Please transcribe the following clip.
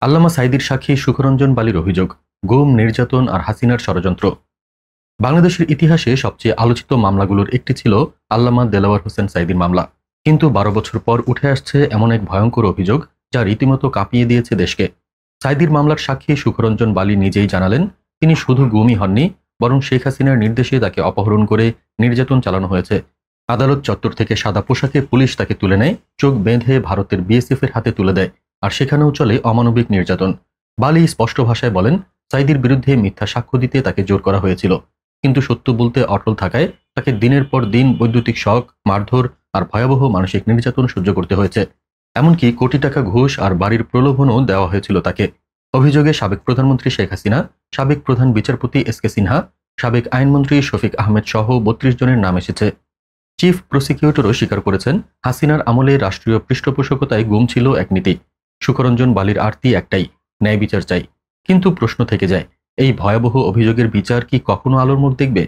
আল্লামা সাঈদীর সাক্ষী সুখরঞ্জন বালির অভিযোগ, গুম, নির্যাতন আর হাসিনার ষড়যন্ত্র। বাংলাদেশের ইতিহাসে সবচেয়ে আলোচিত মামলাগুলোর একটি ছিল আল্লামা দেলাওয়ার হোসেন সাঈদীর মামলা। কিন্তু ১২ বছর পর উঠে আসছে এমন এক ভয়ঙ্কর অভিযোগ যা রীতিমতো কাঁপিয়ে দিয়েছে দেশকে। সাঈদীর মামলার সাক্ষী সুখরঞ্জন বালি নিজেই জানালেন, তিনি শুধু গুমই হননি, বরং শেখ হাসিনার নির্দেশে তাকে অপহরণ করে নির্যাতন চালানো হয়েছে। আদালত চত্বর থেকে সাদা পোশাকে পুলিশ তাকে তুলে নেয়, চোখ বেঁধে ভারতের বিএসএফ এর হাতে তুলে দেয়, আর সেখানেও চলে অমানবিক নির্যাতন। বালি স্পষ্ট ভাষায় বলেন, সাঈদীর বিরুদ্ধে মিথ্যা সাক্ষ্য দিতে তাকে জোর করা হয়েছিল, কিন্তু সত্য বলতে অটল থাকায় তাকে দিনের পর দিন বৈদ্যুতিক শক, মারধর আর ভয়াবহ মানসিক নির্যাতন সহ্য করতে হয়েছে। এমনকি কোটি টাকা ঘুষ আর বাড়ির প্রলোভনও দেওয়া হয়েছিল তাকে। অভিযোগে সাবেক প্রধানমন্ত্রী শেখ হাসিনা, সাবেক প্রধান বিচারপতি এস কে সিনহা, সাবেক আইনমন্ত্রী শফিক আহমেদ সহ ৩২ জনের নাম এসেছে। চিফ প্রসিকিউটরও স্বীকার করেছেন, হাসিনার আমলে রাষ্ট্রীয় পৃষ্ঠপোষকতায় গুম ছিল এক নীতি। সুখরঞ্জন বালির আরতি একটাই, ন্যায় বিচার চাই। কিন্তু প্রশ্ন থেকে যায়, এই ভয়াবহ অভিযোগের বিচার কি কখনো আলোর মুখ দেখবে?